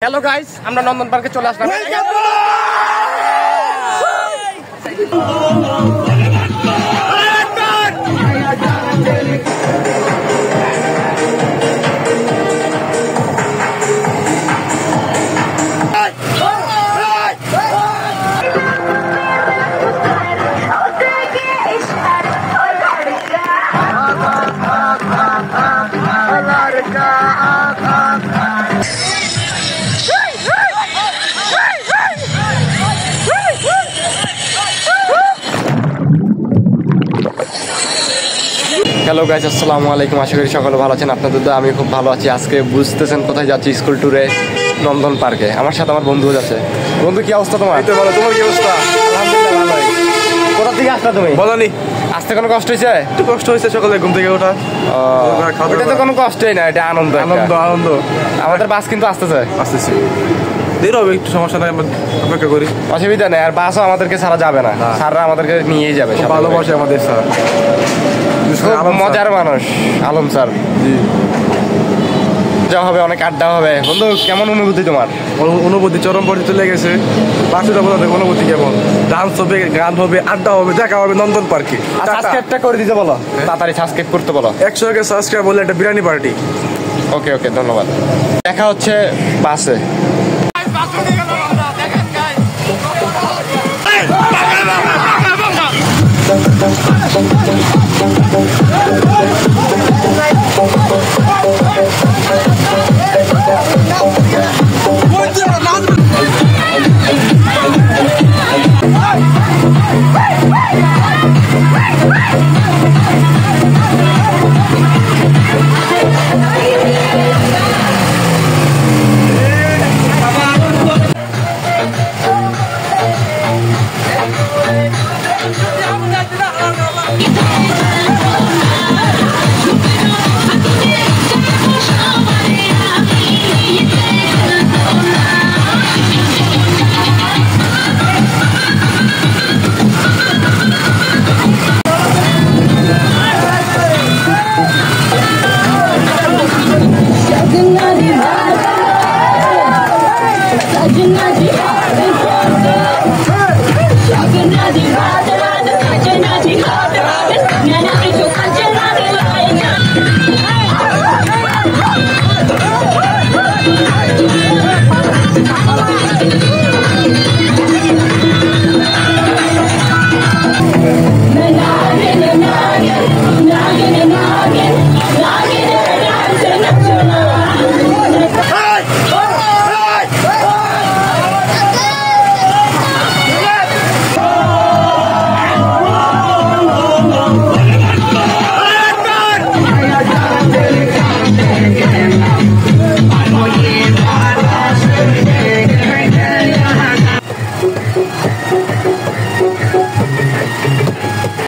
Hello guys, আমরা নন্দন পার্কে চলে আসলাম। হ্যালো গাইস, আসসালামু আলাইকুম। আশা করি সকলে ভালো আছেন। আপনাদের তো আমি খুব ভালো আছি। আজকে বুঝতেছেন কোথায় যাচ্ছি, স্কুল ট্যুরে নন্দন পার্কে। আমার সাথে আমার বন্ধু যাচ্ছে। বন্ধু, কি অবস্থা তোমার? বলো, তোমার কি অবস্থা? আলহামদুলিল্লাহ ভালোই। কোথা থেকে আসলা তুমি? বলনি আসতে কোনো কষ্ট হয়েছে? একটু কষ্ট হয়েছে সকালে ঘুম থেকে ওঠা। এটা তো কোনো কষ্টই না, এটা আনন্দ। আনন্দ আনন্দ। আমাদের বাস কিন্তু আসতেছে। আসতেছি, দেরি হবে, একটু সমস্যা নাই, আমরা অপেক্ষা করি। অসুবিধা নেই। আর বাসও আমাদেরকে ছাড়া যাবে না, স্যাররা আমাদেরকে নিয়েই যাবে। ভালোবাসে আমাদের স্যার, খুব মজার মানুষ আলম স্যার। জি, যা হবে, অনেক আড্ডা হবে। বন্ধু, কেমন অনুভূতি তোমার? অনুভূতি চরম পর্যায়ে চলে গেছে। বাসুটা বলতে অনুভূতি কেমন? ডান্স হবে, গান হবে, আড্ডা হবে, দেখা হবে নন্দন পার্কে। সাবস্ক্রাইবটা করে দিতে বলো, তাড়াতাড়ি সাবস্ক্রাইব করতে বলো। 100 সাবস্ক্রাইব বলে একটা বিরিয়ানি পার্টি। ওকে ওকে, ধন্যবাদ। দেখা হচ্ছে বাসে।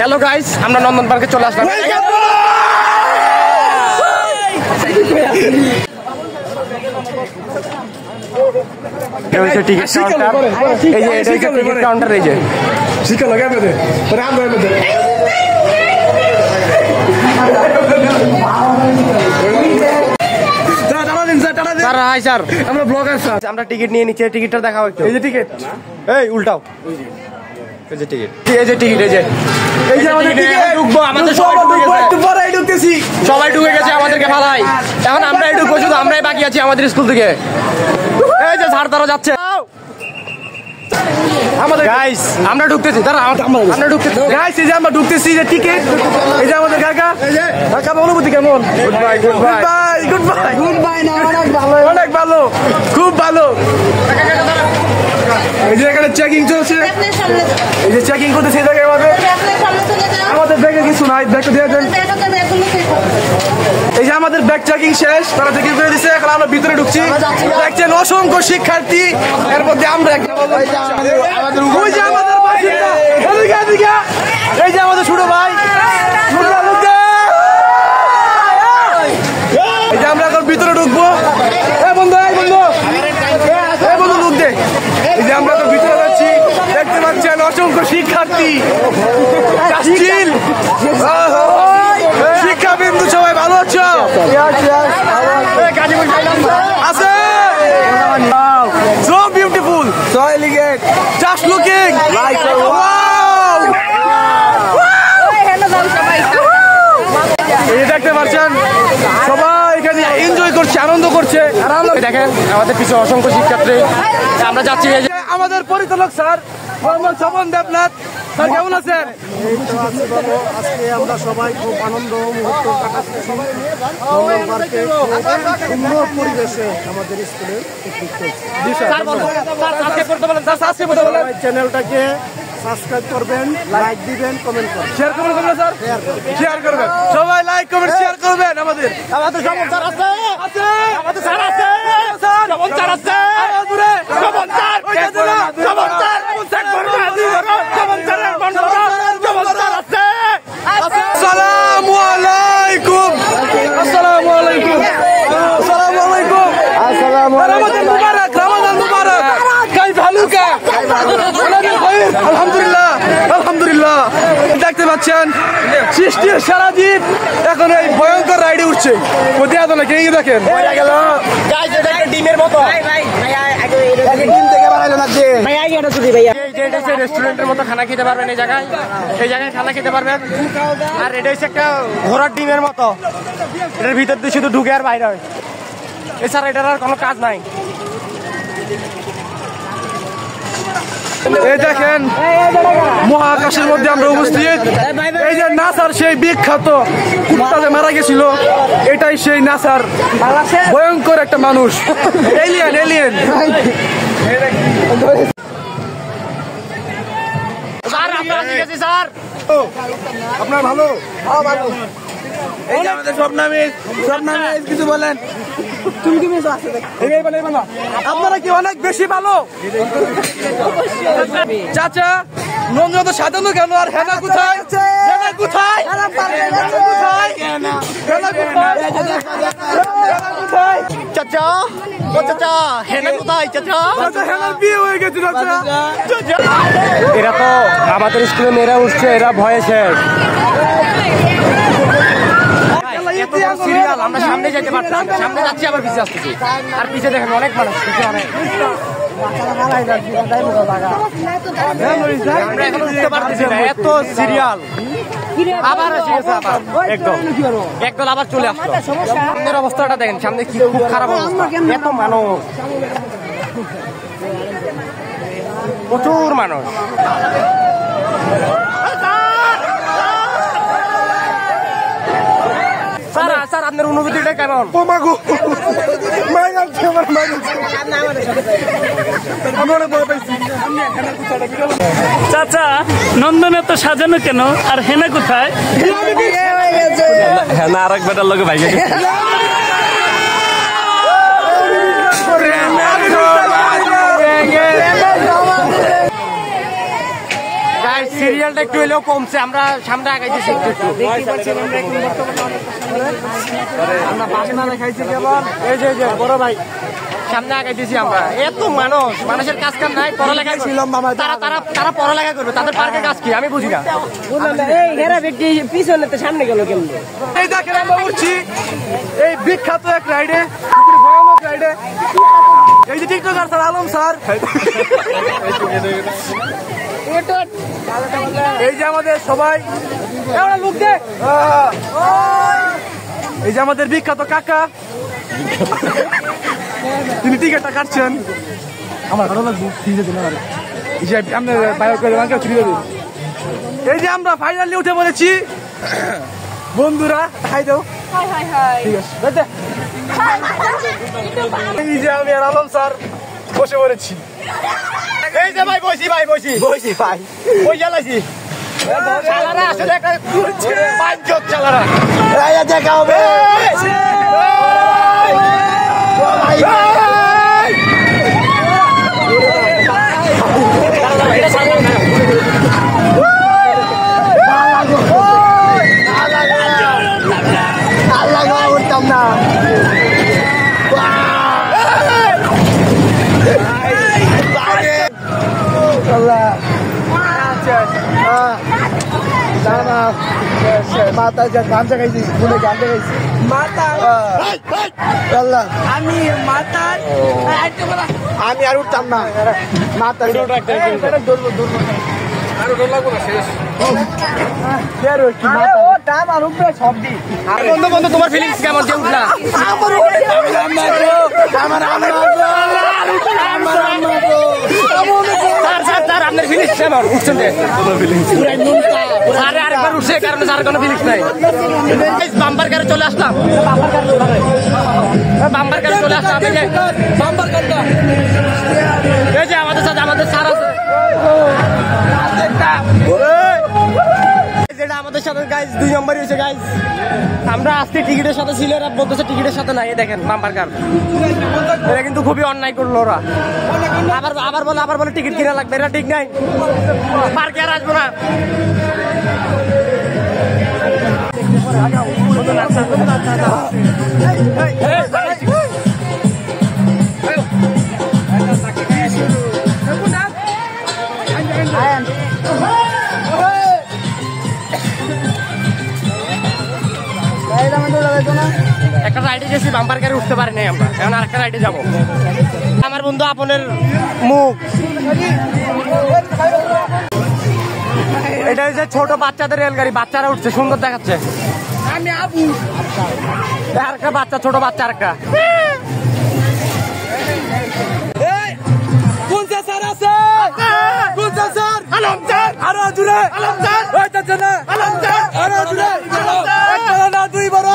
হ্যালো গাইস, আমরা নন্দন পার্কে চলে আসলাম। টিকিট কাউন্টার, এই যে শিক্ষা লাগে আমাদের আমরা ব্লগার স্যার, আমরা টিকিট নিয়ে নিচ্ছি। টিকিটটা দেখাও একটু। এই যে টিকিট, এই উল্টাও। এই যে টিকিট, এই যে টিকিট, এই যে আমাদের ঢুকবো। আমাদের সবাই ঢুকে গেছে, আমাদেরকে ফালাই। এখন আমরাই ঢুকবো, শুধু আমরাই বাকি আছি আমাদের স্কুল থেকে। এই যে স্যার তারা যাচ্ছে। আমাদের গাইস, আমরা ঢুকতেছি। তারা আমরা ঢুকতেছি গাইস, এই যে আমরা ঢুকতেছি। যে টিকিট, এই যে আমাদের কাকা। কাকা, অনুভূতি কেমন? Good bye, good bye, good bye, good bye. না, অনেক ভালো, অনেক ভালো, খুব ভালো। এই যে এখানে চেকিং চলছে, এই যে চেকিং করতেছে। এই জায়গায় আমাদের ব্যাগে কিছু নাই, ব্যাগটা দিয়ে দেন। এই যে আমাদের ব্যাগ চেকিং শেষ, তারা চেকিং করে দিচ্ছে। এখন আমরা ভিতরে ঢুকছি। দেখছেন অসংখ্য শিক্ষার্থী, এর মধ্যে আমরা একটা। ওই যে আমাদের বাসিন্দা, এদিকে এদিকে, এই যে আমাদের ছোট ভাই। এই যে আমরা এখন ভিতরে ঢুকবো। এ বন্ধু, এই বন্ধু, এই বন্ধু ঢুক দে। এই যে আমরা তো ভিতরে যাচ্ছি, দেখতে পাচ্ছেন অসংখ্য শিক্ষার্থী। শিক্ষাবিন্দু সবাই ভালো আছো? আছে so beautiful, so elegant, just looking like a wow. এই দেখতে পাচ্ছেন সবাই এখানে এনজয় করছে, আনন্দ করছে। আর আমরা দেখেন আমাদের পিছনে অসংখ্য শিক্ষার্থী, আমরা যাচ্ছি। আমাদের পরিচালক স্যার মোহাম্মদ স্বপন দেবনাথ স্যার, কেমন আছেন? আজকে আমরা সবাই খুব আনন্দ মুহূর্ত কাটাচ্ছি পার্কে, সুন্দর পরিবেশে আমাদের স্কুলে পিকনিক চলছে। চ্যানেলটাকে সাবস্ক্রাইব করবেন, লাইক দিবেন, কমেন্ট করবেন, শেয়ার করবেন স্যার, শেয়ার করবেন সবাই, লাইক কমেন্ট শেয়ার করবেন। আমাদের স্যার আছে, আমাদের স্যার আছে, স্যার যেমন স্যার আছে, যেমন স্যার যেমন স্যার আসসালামু আলাইকুম, আসসালামু আলাইকুম, আসসালামু আলাইকুম, রমাদান মুবারক, রমাদান মুবারক। কাই ভালো কা আলহামদুলিল্লাহ, আলহামদুলিল্লাহ। দেখতে পাচ্ছেন সৃষ্টির সারা দ্বীপ এখন এই ভয়ঙ্কর রাইডে উঠছে। কোথায় আদো না কে দেখেন ডিমের মতো রেস্টুরেন্টের মতো খানা খেতে পারবেন। এই জায়গায় খানা খেতে পারবেন। আর এটা হচ্ছে একটা ঘোড়ার ডিমের মতো, এটার ভিতর দিয়ে শুধু ঢুকে আর বাইরে হয়, এছাড়া এটার আর কোনো কাজ নাই। এই দেখেন মহাকাশের মধ্যে আমরা উপস্থিত। এই যে নাসার সেই বিখ্যাত কুত্তাতে মারা গেছিল, এটাই সেই নাসার ভয়ঙ্কর একটা মানুষ, এলিয়েন, এলিয়েন। স্যার আপনার ভালো? এই যে আমাদের স্বপ্নামিজ, কিছু বলেন। আপনারা কি অনেক বেশি ভালো? চাচা নন্দন তো সাজানো কেন? আর হেনা কোথায়? হেনা কোথায়? হেনা কোথায়? চাচা, ও চাচা, হেনা কোথায় চাচা? হেনার বিয়ে হয়ে গেছে চাচা। এরা তো আমাদের স্কুলে মেয়েরা উঠছে, এরা ভয়ে শেষ। সিরিয়াল আমরা সামনে যেতে পারতাম, সামনে যাচ্ছি আবার পিছিয়ে আসতেছি। আর পিছিয়ে দেখেন অনেক মানুষ, পিছিয়ে অনেক। আমরা এখন উঠতে পারতেছি না, এত সিরিয়াল। আবার এসে গেছে, আবার একদল আবার চলে আসলো। সামনের অবস্থাটা দেখেন, সামনে কি খুব খারাপ অবস্থা, এত মানুষ, প্রচুর মানুষ। স্যার আপনার অনুভূতিটা কেমন? চাচা নন্দনে তো সাজানো কেন? আর হেনা কোথায়? হেনা আর এক বেটার লোকে ভাই সিরিয়ালটা একটু এলেও কমছে, আমরা সামনে আগাইতেছি একটু একটু। আমরা পাশে না দেখাইছি কেবল, এই যে বড় ভাই সামনে আগাইতেছি আমরা। এত মানুষ, মানুষের কাজ কাম নাই, পড়ালেখা ছিলাম তারা পড়ালেখা করবে, তাদের পার্কের কাজ কি আমি বুঝি না। পিছনে তো সামনে গেল কেমন? এই দেখেন আমরা উঠছি এই বিখ্যাত এক রাইডে, ভয়ানক রাইডে। এই যে টিকটকার স্যার আলম স্যার, এই যে আমাদের সবাই লোক দেখ, এই যে আমাদের বিখ্যাত কাকা, তিনি টিকিটটা কাটছেন। আমার ভালো লাগবে, এই যে আমরা ফাইনালি উঠে বলেছি বন্ধুরা, হাই দাও, ঠিক আছে। এই যে আমি আর আলম স্যার বসে পড়েছি। এই যে ভাই বসি ভাই ওই জ্বালাইছি চালারা, আসলে একটা পাঁচজন চালারা দেখা হবে। উঠতাম না, মাথা গান জাগাইছি ফুলে গান জাগাইছি মাথা আল্লাহ আমি মাথা আমি আর উঠতাম না মাথা বন্ধু বন্ধু তোমার ফিলিংস কেমন যে উঠলা স্যার আপনার ফিলিংস কেমন উঠছেন আরে আরেকবার উঠছে কারণ স্যার কোনো ফিলিংস নাই বাম্পার কারে চলে আসলাম বাম্পার কারে চলে আসলাম বাম্পার কারটা এই যে আমাদের সাথে আমাদের স্যার আছে যেটা আমাদের সাথে গাইজ 2 নম্বরই হয়েছে গাইজ আমরা আজকে টিকিটের সাথে ছিল এরা বলতেছে টিকিটের সাথে নাই দেখেন বাম্পার কার এরা কিন্তু খুবই অন্যায় করলো ওরা আবার বলে টিকিট কিনা লাগবে এটা ঠিক নাই পার্কে আর আসবো না একটা রাইডে গেছি বাম্পার গাড়ি উঠতে পারি নাই আমরা এখন আরেকটা রাইডে যাবো আমার বন্ধু আপনের মুখ এটা হচ্ছে ছোট বাচ্চাদের রেলগাড়ি বাচ্চারা উঠছে সুন্দর দেখাচ্ছে আমি আবু আরেকটা বাচ্চা ছোট বাচ্চা আরেকটা কোন স্যার আছে কোন স্যার আলম স্যার আরো জুড়ে আলম স্যার ওইটা না আলম স্যার আরো জুড়ে একবার না দুই বড়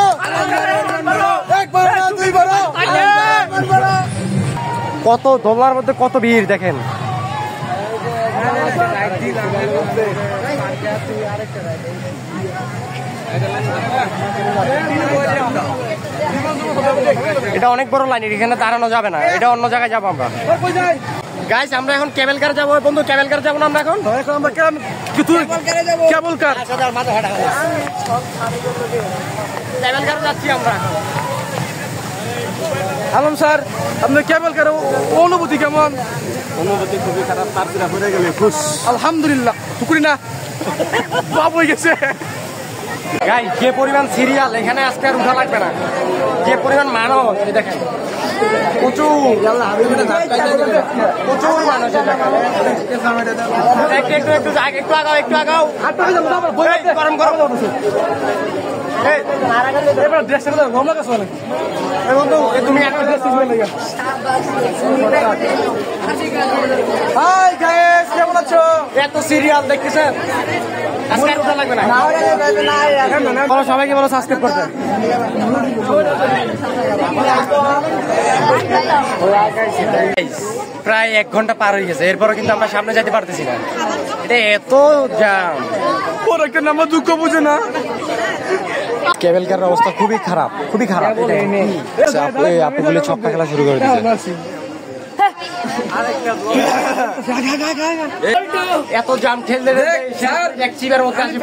একবার না দুই বড় কত দোলনার মধ্যে কত ভিড় দেখেন এটা অনেক বড় লাইন এখানে দাঁড়ানো যাবে না এটা অন্য জায়গায় যাবো আমরা গাইস আমরা এখন কেবল কার যাবো বন্ধু কেবল কার যাবো না আমরা এখন আমরা কেবল কার কেবল কার যাচ্ছি আমরা আলম স্যার আপনার কেবল কার অনুভূতি কেমন অনুভূতি খুবই খারাপ পার্সিরা পড়ে গেলে খুশ আলহামদুলিল্লাহ টুকুরি না বাপ হয়ে গেছে গাইস যে পরিমাণ সিরিয়াল এখানে আজকে আর উঠা লাগবে না যে পরিমাণ মানুষ দেখেন প্রচুর মানুষ একটু আগাও গরম গরম তুমি কেমন আছো এত সিরিয়াল দেখতেছেন আজকে আর উঠা লাগবে না বলো সবাইকে বলো সাবস্ক্রাইব করতে প্রায় 1 ঘন্টা পার হয়ে গেছে এরপরও কিন্তু আমরা সামনে যেতে পারতেছি না এটা এত জ্যাম ওরা কেন আমার দুঃখ বুঝে না কেবল কারের অবস্থা খুবই খারাপ আপুগুলি ছক্কা খেলা শুরু করে দিয়েছে এত জাম ঠেললে এক চিবের মধ্যে আসি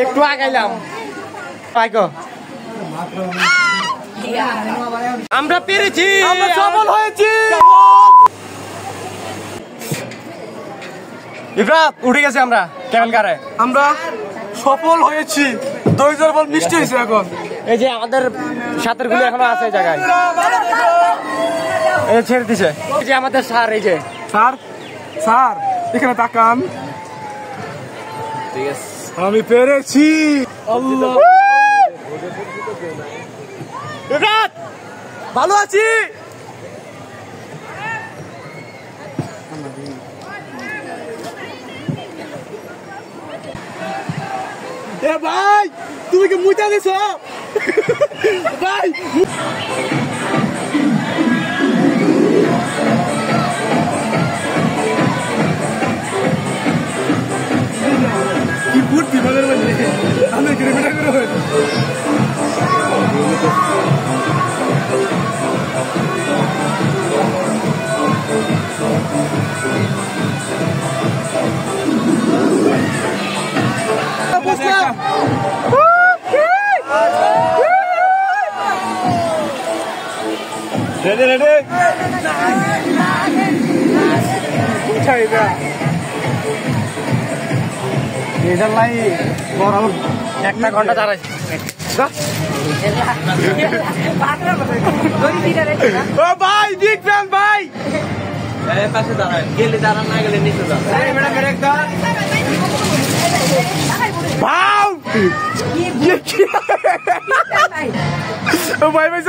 একটু আগাইলাম আমরা পেরেছি আমরা সফল হয়েছি ইফরাত উঠে গেছে আমরা কেবল কারে আমরা সফল হয়েছি 2000 বল মিষ্টি হয়েছে এখন এই যে আমাদের সাথের গুলো এখনো আছে জায়গায় এই ছেড়ে দিছে এই যে আমাদের স্যার এই যে স্যার এখানে তাকান আমি পেরেছি আল্লাহ ইফরাত ভালো আছি এ ভাই তুমি কি মুইটা দিছ ভাই কি বুদ্ধি বলের মধ্যে আমি কিলোমিটার করে Ready? উঠাই এটার লাই বড় 1 ঘন্টা দাঁড়াইছে। ও ভাই বিগ ফ্যান ভাই। পাশে দাঁড়ায়, গেলে দাঁড়ান, না গেলে নিচে দাঁড়ান। ভাও ও ভাই ভাই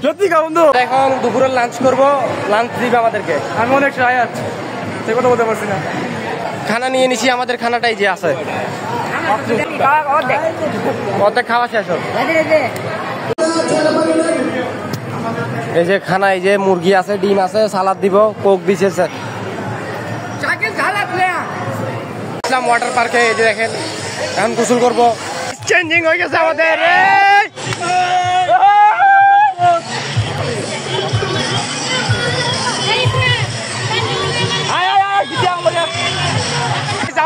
সত্যি কা বন্ধু। এখন দুপুরের লাঞ্চ করব, লাঞ্চ দিবে আমাদেরকে। আমি অনেক টায়ার্ড, সে কথা বলতে পারছি না। খানা নিয়ে নিছি, আমাদের খানাটাই যে আছে অর্ধেক খাওয়া শেষ হোক। এই যে খানা, এই যে মুরগি আছে, ডিম আছে, সালাদ দিব, কোক দিছে। ওয়াটার পার্কে এই যে দেখেন, এখন গোসল করবো। চেঞ্জিং হয়ে গেছে আমাদের।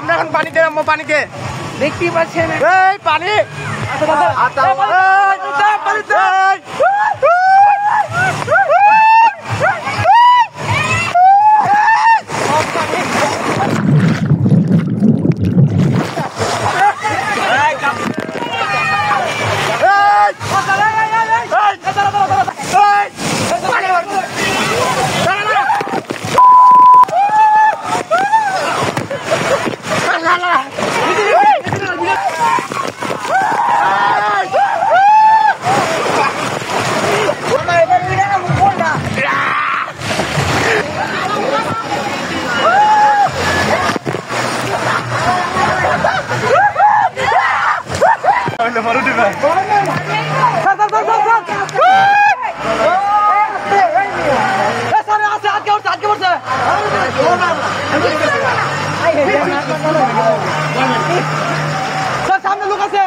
আমরা এখন পানিতে নামবো, পানিতে দেখতেই পাচ্ছেন এই পানি। সামনে লোক আছে।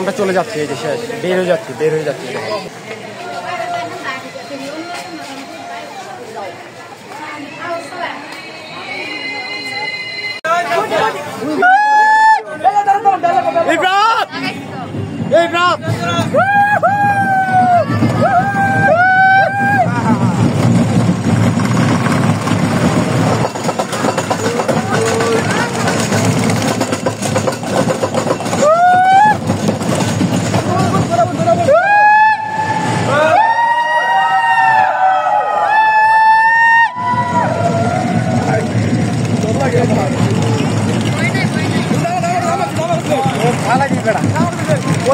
আমরা চলে যাচ্ছি, এই যে শেষ, বের হয়ে যাচ্ছি।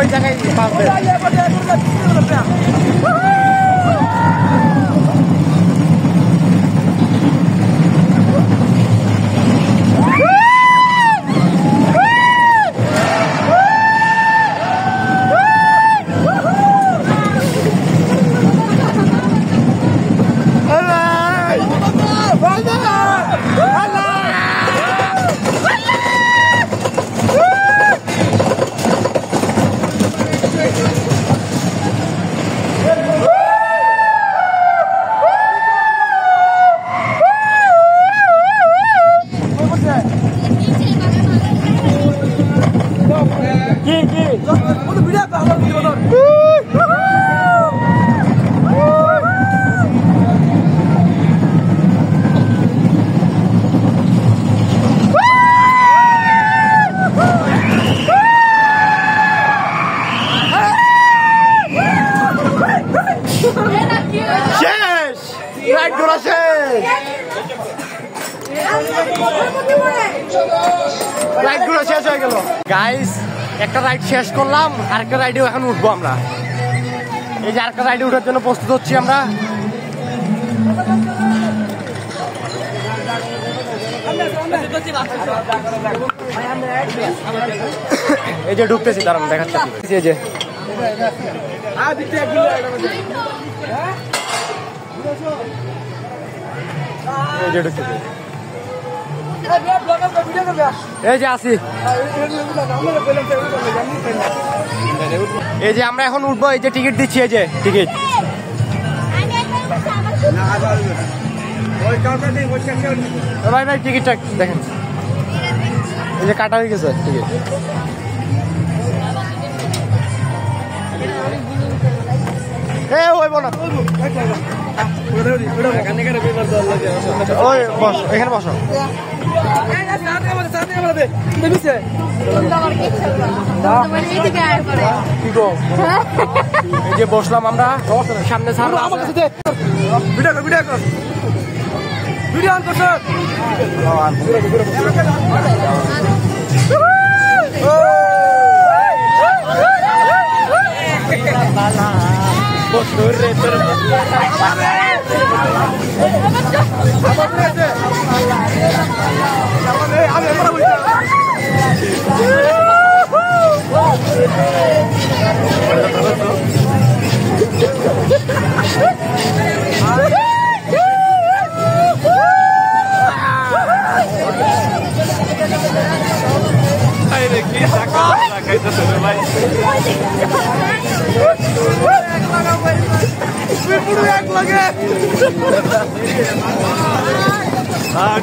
ওই জায়গায় বাঁচবে। রাইড ঘোরা শেষ, রাইড ঘোরা শেষ হয়ে গেল গাইস। একটা রাইড শেষ করলাম, আরেকটা রাইডেও এখন উঠবো আমরা। এই যে আরেকটা রাইডে উঠার জন্য প্রস্তুত হচ্ছি আমরা। এই যে ঢুকতেছি, দাঁড়ান দেখাচ্ছি। এই যে এই যে আসি, এই যে আমরা এখন উঠবো। এই যে টিকিট দিচ্ছি, এই যে টিকিট। ভাই ভাই টিকিটটা দেখেন, এই যে কাটা হয়ে গেছে টিকিট। হইব না, ওই বস, এখানে বসো। এই যে বসলাম আমরা, সামনে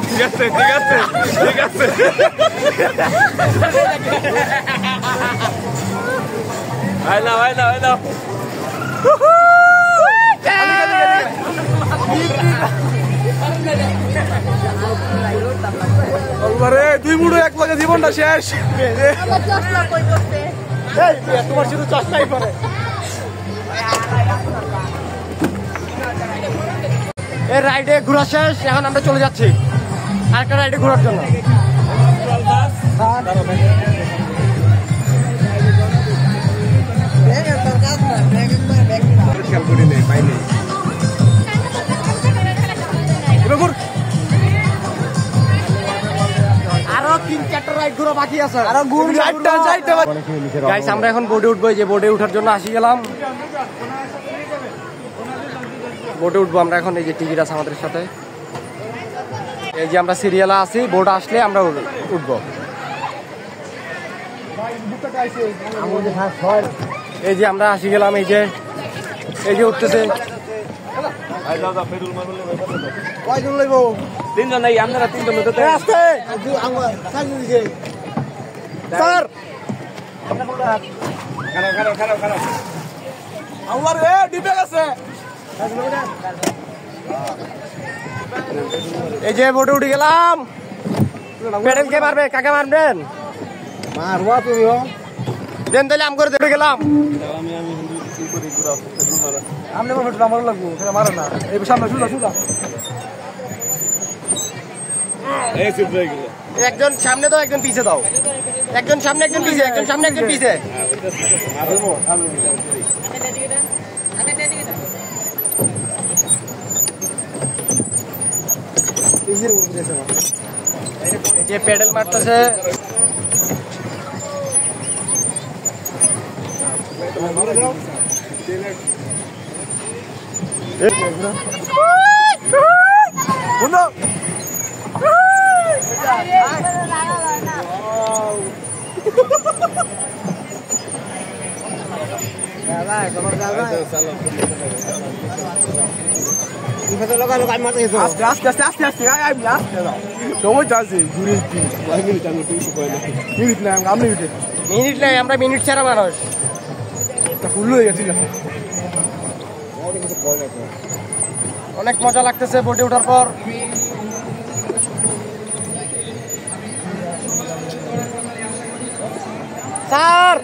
ঠিক আছে ঠিক আছে ঠিক আছে। আইলাম আইলাম আইলাম। দুই বুড়ো এক লগে জীবনটা শেষ। তোমার শুধু চশমাই পরে। এই রাইডে ঘোরা শেষ, এখন আমরা চলে যাচ্ছি আরেকটা রাইডে ঘোরার জন্য। আরো 3-4টা রাইড ঘোরা বাকি আছে। গাইস আমরা এখন বোর্ডে উঠবো। যে বোর্ডে উঠার জন্য আসি গেলাম, বোর্ডে উঠবো আমরা এখন। এই যে টিকিট আছে আমাদের সাথে, এই যে আমরা সিরিয়ালে আছি। বোর্ড আসলে আমরা উঠবো। এই যে আমরা আসি গেলাম, এই যে উঠতেছে। তিনজন নাই, আপনারা তিনজন স্যার। এই যে বোর্ডে উঠে গেলাম। প্যাডেল কে মারবে? কাকে মারবেন? মারবা তুমি দেন, তাহলে আম করে উঠে গেলাম। আমার লাগবো মারো না। এই সামনে শুধু শুধু একজন সামনে দাও, একজন পিছে দাও। একজন সামনে, একজন পিছে, একজন সামনে, একজন পিছে। এই যে পেডেল মারতেছে। আস্তে আস্তে আস্তে আস্তে আস্তে আস্তে সময়টা আছে মিনিট নাই আমি মিনিট নাই, আমরা মিনিট ছাড়া মানুষ। ফুল হয়ে গেছে। অনেক মজা লাগতেছে বোটে ওঠার পর। স্যার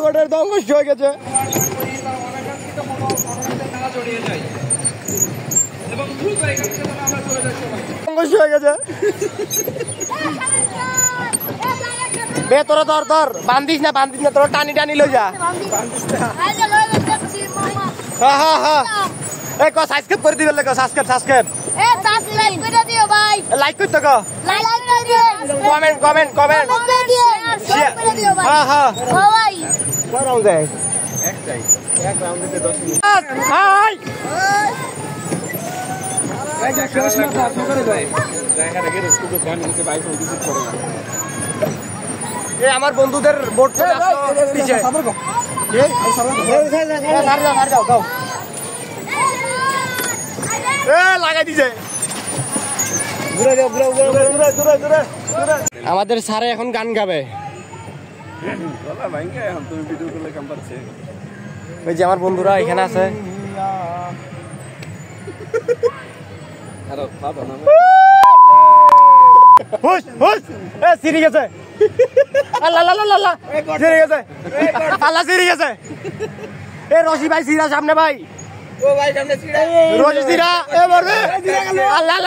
বোটের দম কষ্ট হয়ে গেছে। হয়ে গেছে বে, তোরা ধর বান্ধিস না তোরা টানি টানি লই যা। হ্যাঁ হ্যাঁ হ্যাঁ, এই ক সাবস্ক্রাইব করে দিবেন, সাবস্ক্রাইব এ সাবস্ক্রাইব করে দিও ভাই, লাইক করতে ক, লাইক করে দিও, কমেন্ট করে দিও ভাই। হ্যাঁ হ্যাঁ ও ভাই কয় রাউন্ড দেয়? এক রাউন্ডে 10 মিনিট। হাই এ আমার বন্ধুদের বোট চলে আসলো পিছে। লাগাই দিছে। আমাদের স্যারে এখন গান গাবে। ওই যে আমার বন্ধুরা এখানে আছে। সিঁড়ি গেছে, এ রশি ভাই সিরা সামনে ভাই, রশি সিরা এ মরবে। আল্লাহ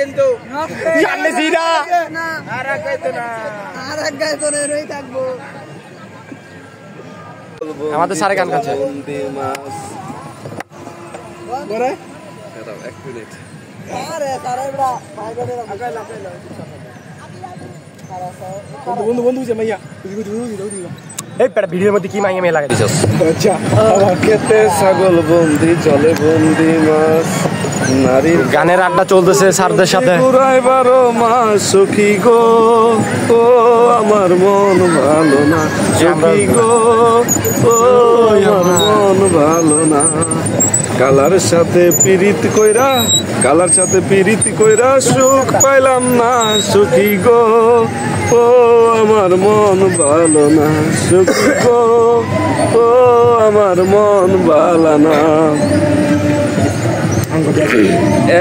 কিন্তু সামনে সিরা আমাদের সারে গান গাচ্ছে। ভিডিওর মধ্যে কি মাইয়া মেয়ে লাগাই দিছস? খেতে ছাগল বন্দি, জলে বন্দি মাছ, নারীর গানের আড্ডা চলতেছে স্যারদের সাথে। পুরাই 12 মাস সখী গো, ও আমার মন ভালো না সখী গো, ও আমার মন ভালো না। কালার সাথে পিরিত কইরা সুখ পাইলাম না সখী গো, ও আমার মন ভালো না সখী গো, ও আমার মন ভালো না।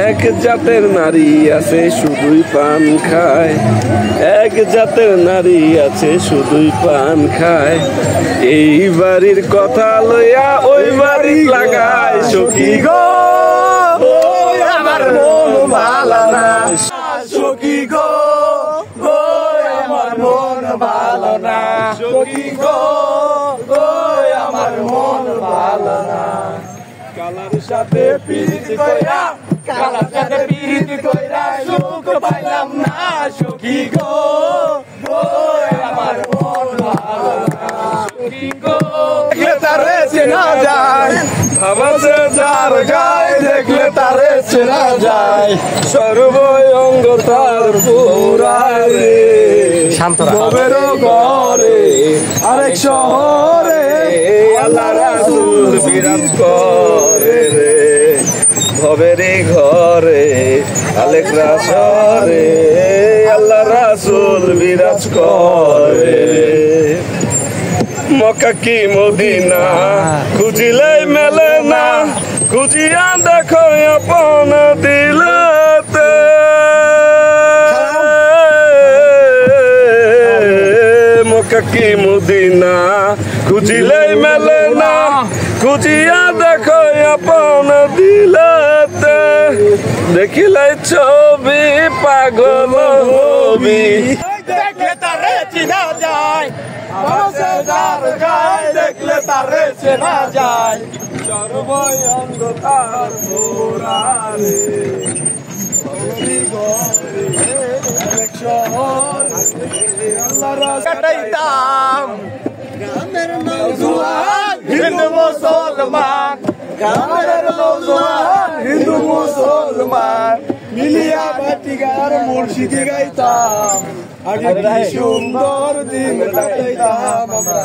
এক জাতের নারী আছে শুধুই পান খায়, এক জাতের নারী আছে শুধুই পান খায়। এই বাড়ির কথা লইয়া ওই বাড়ি লাগায় সখী গো, আমার মন ভালো না সখী গো, আমার মন ভালো না সখী গো, আমার মন ভালো না। কালার সাথে পিরিত কইরা, কালার সাথে পিরিত কইরা সুখ পাইলাম না সখী গো, আমার মন ভালো না সখী গো। দেখলে তারে চেনা যায়, ভাবাসে যার গায়ে দেখলে তারে চেনা যায়, সর্বঙ্গ তার পুরারে শান্তরা ভবের ঘরে আরেক শহরে আল্লাহ রাসূল বিরাজ করে রে, ভবের ঘরে আলেক রাসরে আল্লাহ রাসূল বিরাজ করে রে। মক্কা কি মদিনা খুঁজিলে মেলে না, খুঁজিয়া দেখো আপন দিলতে। মক্কা কি মদিনা খুঁজিয়া দেখো আপন দিলাতে দেখিলে ছবি পাগল হবি দেখলে তারে চিনা যায় মানুষে যার গায় দেখলে তারে চেনা যায় সর্বই অন্ধকার পোড়ারে কাটাইতাম গ্রামের নওজোয়ান হিন্দু মুসলমান গ্রামের নওজোয়ান হিন্দু মুসলমান মিলিয়া বাটিকার মুর্শিদি গাইতাম আগে কি সুন্দর দিন কাটাইতাম আমরা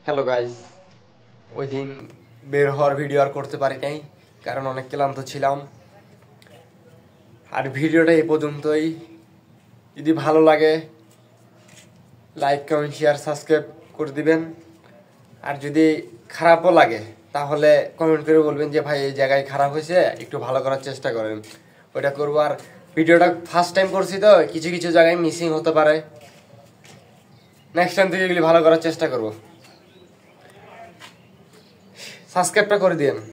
হ্যালো গাইস, ওই দিন বের হওয়ার ভিডিও আর করতে পারি নাই কারণ অনেক ক্লান্ত ছিলাম। আর ভিডিওটা এই পর্যন্তই। যদি ভালো লাগে লাইক কমেন্ট শেয়ার সাবস্ক্রাইব করে দিবেন। আর যদি খারাপও লাগে তাহলে কমেন্ট করে বলবেন যে ভাই এই জায়গায় খারাপ হয়েছে, একটু ভালো করার চেষ্টা করেন, ওইটা করবো। আর ভিডিওটা ফার্স্ট টাইম করছি তো কিছু কিছু জায়গায় মিসিং হতে পারে, নেক্সট টাইম থেকে এগুলি ভালো করার চেষ্টা করবো। সাবস্ক্রাইবটা করে দিন।